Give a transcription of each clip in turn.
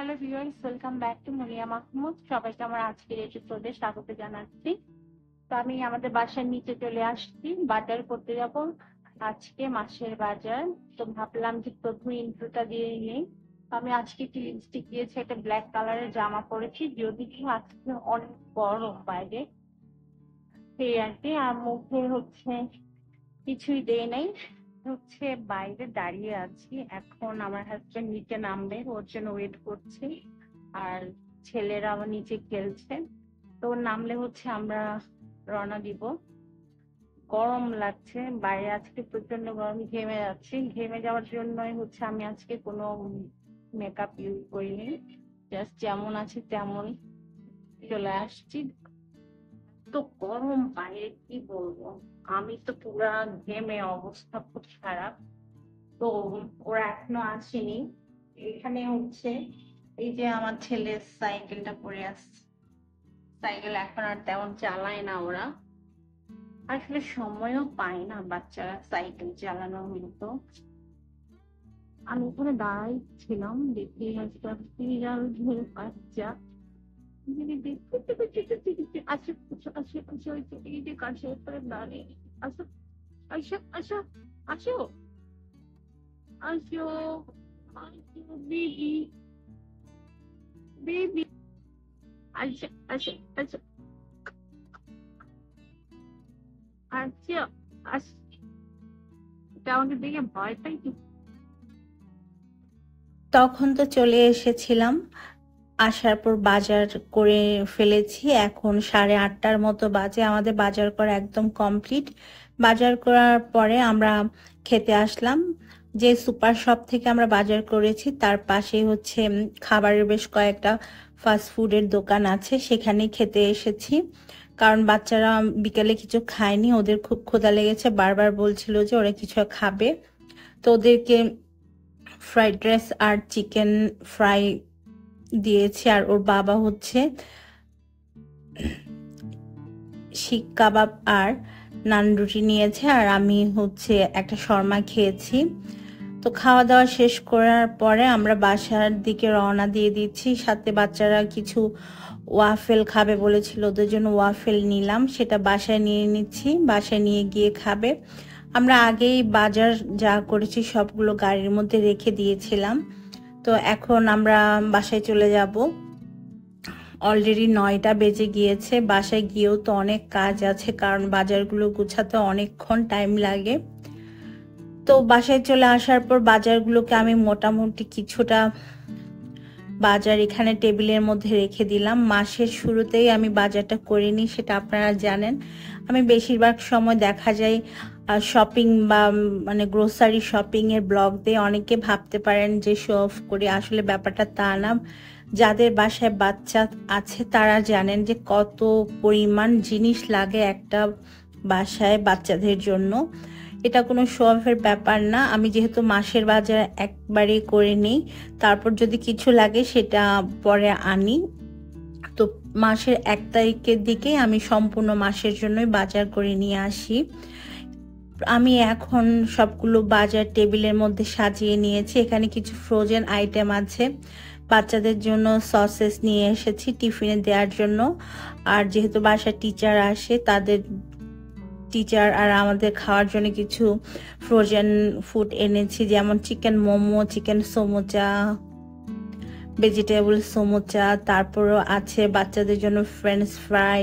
Hello viewers, welcome back to Muniya Mahmud. সবাইকে আমার আজকের এপিসোডে স্বাগত জানাচ্ছি। তো আমি আমাদের বাসার নিচে চলে আসছি, বাজার করতে যাব আজকে মাসের বাজার। তো ভাবলাম যে প্রথমে ইন্ট্রোটা দিয়ে নেই। আমি আজকে একটি লিপস্টিক দিয়েছি, একটা ব্ল্যাক কালারের জামা পরেছি, যদিও আজকে অনেক গরম বাইরে, সেই আর কি। আর মুখে কিছুই দেই নাই, বাইরে দাঁড়িয়ে আছি। এখন আমার হাজবেন্ড নিচে নামবে, ওর জন্য ওয়েট করছি। আর ছেলেরা আমার নিচে খেলছে, তো ওর নামলে আমরা রওনা দিব। গরম লাগছে বাইরে, আজকে প্রচন্ড গরম, ঘেমে যাচ্ছি। ঘেমে যাওয়ার জন্যই আমি আজকে কোনো মেকআপ ইউজ করিনি, জাস্ট যেমন আছে তেমন চলে আসছি। তো গরম বাইরে, কি বলবো, আমি তো পুরা ঘেমে অবস্থা খুব খারাপ। তো ওরা এখনো আসেনি। এখানে এই যে আমার ছেলে সাইকেলটা পরে আসছে, সাইকেল এখন আর তেমন চালায় না ওরা, আসলে সময়ও পায় না বাচ্চারা সাইকেল চালানোর মতো। আমি ওখানে দাঁড়াই ছিলাম, দেখি একটা বিড়াল ধরে বাচ্চা আসে আসে আসে ওই যে এই যে কাছে উপরে দাঁড়িয়ে আসো আসো আসো আসো আসো আসো বেবি বেবি, আসো আসো আসো আসো আসো। এটা আমাকে দেখে ভয় পাই কি? তখন তো চলে এসেছিলাম, আসার পর বাজার করে ফেলেছি। এখন 8:30টার মতো বাজে, আমাদের বাজার করা একদম কমপ্লিট। বাজার করার পরে আমরা খেতে আসলাম। যে সুপার শপ থেকে আমরা বাজার করেছি তার পাশেই খাবারের বেশ কয়েকটা ফাস্ট ফুডের দোকান আছে, সেখানে খেতে এসেছি। কারণ বাচ্চারা বিকেলে কিছু খায়নি, ওদের খুব ক্ষুধা লেগেছে, বারবার বলছিল যে ওরা কিছু খাবে। তো ওদেরকে ফ্রাইড রাইস আর চিকেন ফ্রাই দিয়েছি। আর ওর বাবা শিক কাবাব আর নান রুটি নিয়েছে, আর আমি একটা শর্মা খেয়েছি। তো খাওয়া দাওয়া শেষ করার পরে আমরা বাসার দিকে রওনা দিয়ে দিচ্ছি। সাথে বাচ্চারা কিছু ওয়াফেল খাবে বলেছিল, ওদের জন্য ওয়াফেল নিলাম, সেটা বাসায় নিয়ে নিচ্ছি, বাসায় নিয়ে গিয়ে খাবে। আমরা আগেই বাজার যা করেছি সবগুলো গাড়ির মধ্যে রেখে দিয়েছিলাম। তো এখন আমরা বাসায় চলে যাব। অলরেডি 9টা বেজে গিয়েছে। বাসায় গিয়েও তো অনেক কাজ আছে, কারণ বাজারগুলো গুছাতে অনেকক্ষণ টাইম লাগে। তো বাসায় চলে আসার পর বাজারগুলোকে আমি মোটামুটি কিছুটা বাজার এখানে টেবিলের মধ্যে রেখে দিলাম। মাসের শুরুতেই আমি বাজারটা করে নিই, সেটা আপনারা জানেন। আমি বেশিরভাগ সময় দেখা যায় শপিং বা গ্রোসারি শপিং এর ব্লগ দিয়ে অনেকে ভাবতে পারেন যে শো অফ করি, আসলে ব্যাপারটা তা না। যাদের বাসায় বাচ্চা আছে তারা জানেন যে কত পরিমাণ জিনিস লাগে একটা বাসায় বাচ্চাদের জন্য। এটা কোনো শো অফের ব্যাপার না। আমি যেহেতু মাসের বাজার একবারে করে নিই, তারপর যদি কিছু লাগে সেটা পরে আনি। তো মাসের 1 তারিখের দিকে আমি সম্পূর্ণ মাসের জন্যই বাজার করে নিয়ে আসি। আমি এখন সবগুলো বাজার টেবিলের মধ্যে সাজিয়ে নিয়েছি। এখানে কিছু ফ্রোজেন আইটেম আছে, বাচ্চাদের জন্য সসেস নিয়ে এসেছি টিফিনে দেওয়ার জন্য। আর যেহেতু বাসার টিচার আসে, তাদের টিচার আর আমাদের খাওয়ার জন্য কিছু ফ্রোজেন ফুড এনেছি, যেমন chicken momo, chicken samosa, vegetable samosa, তারপরও আছে বাচ্চাদের জন্য ফ্রেঞ্চ ফ্রাই,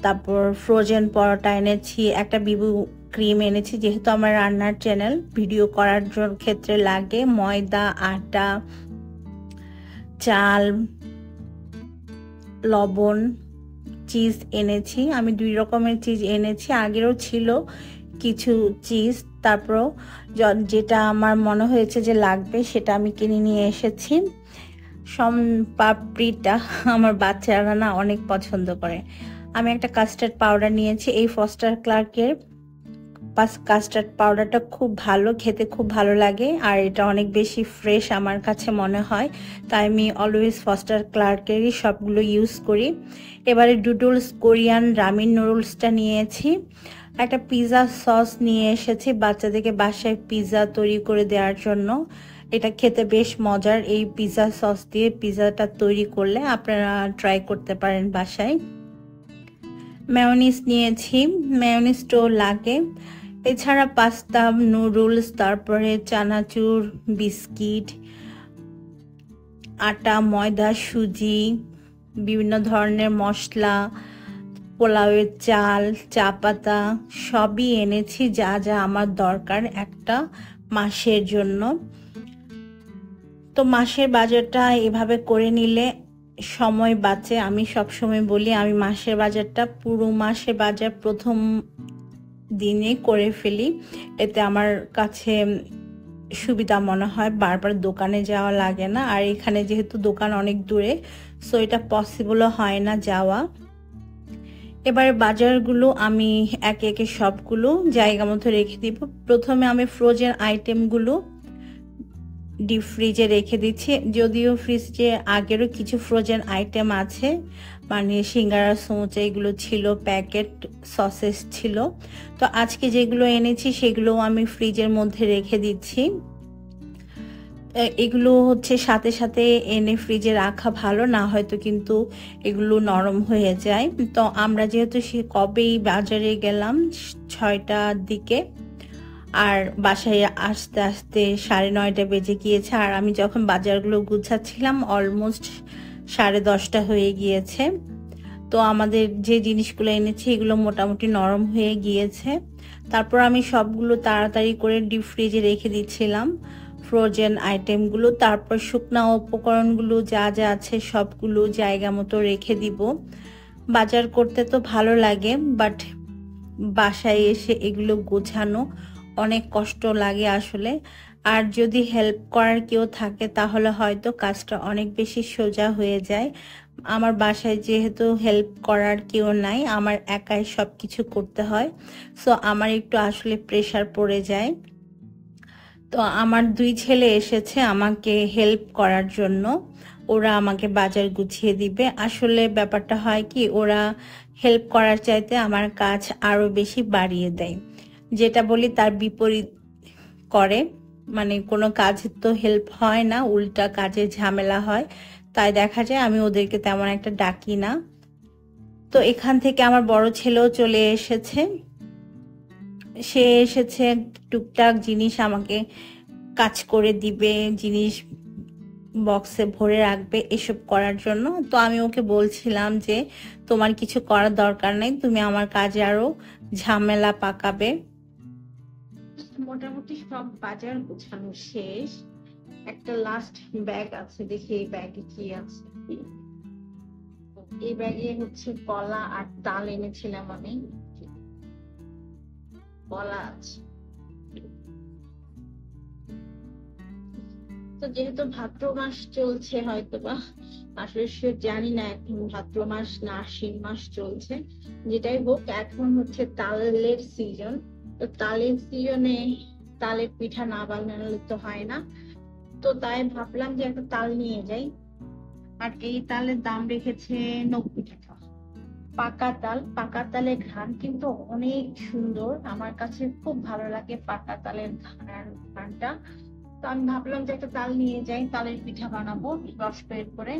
তারপর ফ্রোজেন পরোটা এনেছি, একটা বিবু ক্রিম এনেছি। যেহেতু আমার রান্নার চ্যানেল, ভিডিও করার ক্ষেত্রে লাগে ময়দা, আটা, চাল, লবণ, চিজ এনেছি। আমি 2 রকমের চিজ এনেছি, আগেরও ছিল কিছু চিজ। তারপর যেটা আমার মনে হয়েছে যে লাগবে সেটা আমি কিনে নিয়ে এসেছি। পাপড়িটা আমার বাচ্চারা না অনেক পছন্দ করে। আমি একটা কাস্টার্ড পাউডার নিয়েছি, এই ফস্টার ক্লার্কের কাস্টার্ড পাউডারটা খুব ভালো, খেতে খুব ভালো লাগে, আর এটা অনেক বেশি ফ্রেশ আমার কাছে মনে হয়, তাই আমি অলওয়েজ ফস্টার ক্লার্কেরই সবগুলো ইউজ করি। এবারে ডুডলস কোরিয়ান রামিন নুডলসটা নিয়েছি। একটা পিৎজা সস নিয়ে এসেছি বাচ্চাদেরকে বাসায় পিৎজা তৈরি করে দেওয়ার জন্য। এটা খেতে বেশ মজার। এই পিৎজা সস দিয়ে পিৎজাটা তৈরি করলে আপনারা ট্রাই করতে পারেন বাসায়। মেয়োনিজ নিয়েছি, মেয়োনিজটাও লাগে। এছাড়া পাস্তা, নুডলস, তারপরে চানাচুর, বিস্কিট, আটা, ময়দা, সুজি, বিভিন্ন ধরনের মশলা, পোলাওয়ের চাল, চা পাতা সবই এনেছি যা যা আমার দরকার একটা মাসের জন্য। তো মাসের বাজারটা এভাবে করে নিলে সময় বাঁচে। আমি সবসময় বলি আমি মাসের বাজারটা পুরো মাসের বাজার প্রথম দিনে করে ফেলি, এতে আমার কাছে সুবিধা মনে হয়, বারবার দোকানে যাওয়া লাগে না। আর এখানে যেহেতু দোকান অনেক দূরে, সো এটা পসিবলও হয় না যাওয়া। এবারে বাজারগুলো আমি একে একে সবগুলো জায়গা মতো রেখে দিব। প্রথমে আমি ফ্রোজেন আইটেমগুলো ডিপ ফ্রিজে রেখে দিচ্ছি, যদিও ফ্রিজে আগেরও কিছু ফ্রোজেন আইটেম আছে, মানে সিঙ্গারা, সমুচা এগুলো ছিল, প্যাকেট সসেস ছিল। তো আজকে যেগুলো এনেছি সেগুলো আমি ফ্রিজের মধ্যে রেখে দিচ্ছি। এগুলো হচ্ছে সাথে সাথে এনে ফ্রিজে রাখা ভালো, না হয়তো কিন্তু এগুলো নরম হয়ে যায়। তো আমরা যেহেতু সে কবেই বাজারে গেলাম 6টার দিকে, আর বাসায় আসতে আসতে 9:30 বেজে গিয়েছে, আর আমি যখন বাজারগুলো গুছাচ্ছিলাম অলমোস্ট 10:30 হয়ে গিয়েছে। তো আমাদের যে জিনিসগুলো এনেছি এগুলো মোটামুটি নরম হয়ে গিয়েছে। তারপর আমি সবগুলো তাড়াতাড়ি করে ডিপ ফ্রিজে রেখে দিচ্ছিলাম ফ্রোজেন আইটেমগুলো। তারপর শুকনা উপকরণগুলো যা যা আছে সবগুলো জায়গা মতো রেখে দিব। বাজার করতে তো ভালো লাগে, বাট বাসায় এসে এগুলো গোছানো অনেক কষ্ট লাগে আসলে। আর যদি হেল্প করার কেউ থাকে তাহলে হয়তো কাজটা অনেক বেশি সোজা হয়ে যায়। আমার বাসায় যেহেতু হেল্প করার কেউ নাই, আমার একাই সব কিছু করতে হয়, সো আমার একটু আসলে প্রেশার পড়ে যায়। তো আমার 2 ছেলে এসেছে আমাকে হেল্প করার জন্য, ওরা আমাকে বাজার গুছিয়ে দিবে। আসলে ব্যাপারটা হয় কি, ওরা হেল্প করার চাইতে আমার কাজ আরো বেশি বাড়িয়ে দেয়, যেটা বলি তার বিপরীত করে। মানে কোনো কাজ তো হেল্প হয় না, উল্টা কাজে ঝামেলা হয়, তাই দেখা যায় আমি ওদেরকে তেমন একটা ডাকি না। তো এখান থেকে আমার বড় ছেলেও চলে এসেছে, সে এসেছে টুকটাক জিনিস আমাকে কাজ করে দিবে, জিনিস বক্সে ভরে রাখবে, এসব করার জন্য। তো আমি ওকে বলছিলাম যে তোমার কিছু করার দরকার নেই, তুমি আমার কাজে আরো ঝামেলা পাকাবে। মোটামুটি সব বাজার গোছানো শেষ। একটা লাস্ট ব্যাগ আছে, দেখি এই ব্যাগে কি আছে। এই ব্যাগে হচ্ছে কলা আর তাল এনেছিলাম আমি, কলা আছে। তো যেহেতু ভাদ্র মাস চলছে, হয়তো বা আসলে জানি না এখন ভাদ্র মাস না আশ্বিন মাস চলছে, যেটাই হোক এখন হচ্ছে তালের সিজন। তো তালের সিজনে তালের পিঠা না বানালে তো হয় না, তো তাই ভাবলাম যে একটা তাল নিয়ে যাই। আর এই তালের দাম রেখেছে 90 টাকা। পাকা তাল, পাকা তালের ঘ্রাণ কিন্তু অনেক সুন্দর, আমার কাছে খুব ভালো লাগে পাকা তালের ঘ্রাণটা। তো আমি ভাবলাম যে একটা তাল নিয়ে যাই, তালের পিঠা বানাবো রস বের করে।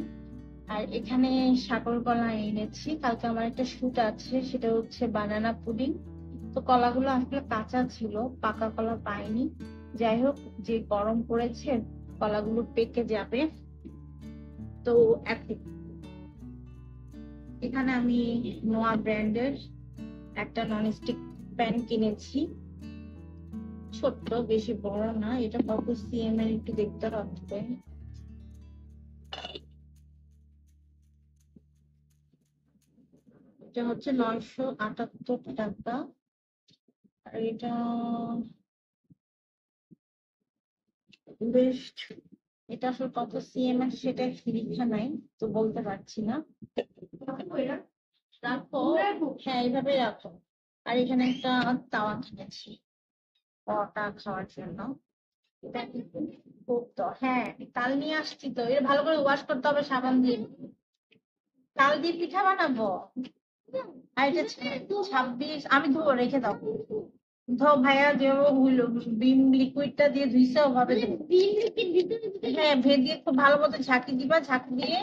আর এখানে সাগর কলা এনেছি, কালকে আমার একটা শুট আছে, সেটা হচ্ছে বানানা পুডিং। তো কলাগুলো আসলে কাঁচা ছিল, পাকা কলা পাইনি। যাই হোক, যে গরম পড়েছে কলাগুলো পেকে যাবে। তো এখানে আমি নোয়া ব্র্যান্ডের একটা ননস্টিক প্যান কিনেছি, ছোট্ট, বেশি বড় না। এটা কত সিএম এর একটু দেখতে হবে। এটা হচ্ছে 978 টাকা। আর এটা বেশ, এটা আসলে কত সিএম এর সেটা লেখা নাই, তো বলতে পারছি না। রাখো, হ্যাঁ এইভাবে রাখো। আর এখানে একটা তাওয়া কিনেছি পরোটা খাওয়ার জন্য। এটা কিন্তু খুব তো, হ্যাঁ তাল নিয়ে আসছি, তো এটা ভালো করে ওয়াশ করতে হবে সাবান দিয়ে। তাল দিয়ে পিঠা বানাবো। আর এটা 26, আমি ধুবো, রেখে দাও। ধো ভাইয়া, যেভাবে হইলো বিম লিকুইডটা দিয়ে ধুইছে ওভাবে মানে ধো। বিম লিকুইড ভিতরে দিতে হ্যাঁ, ভেদিয়ে খুব ভালো মতো ঝাঁকি দিবা, ঝাঁকি দিয়ে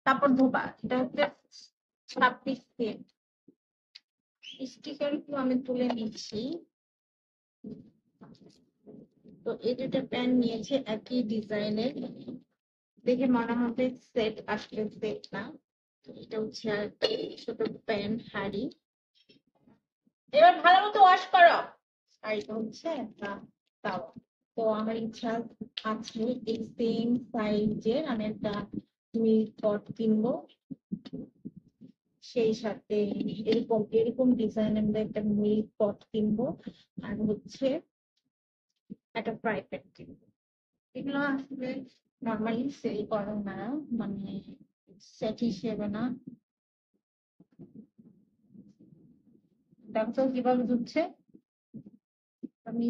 তারপর ধোবা। এটা হচ্ছে 26 সেট। স্টিকার গুলো আমি তুলে নিচ্ছি। তো এই দুটা প্যান নিয়েছে একই ডিজাইনের, দেখে মনে হবে সেট, আসলে সেট না। তো এটা হচ্ছে আর একটা ছোট প্যান হাঁড়ি। এবার ভালো মতো ওয়াশ করো। আর এটা হচ্ছে একটা তাওয়া। তো আমার ইচ্ছা আছে এই সেম সাইজের আমি একটা মিল্ক পট কিনবো, সেই সাথে এরকম এরকম ডিজাইনের মধ্যে একটা মিল্ক পট কিনবো, আর হচ্ছে একটা ফ্রাই প্যান কিনবো। এগুলো আসলে নর্মালি সেল করে না, মানে সেট হিসেবে না। দেখো তো কিভাবে ধুচ্ছে। আমি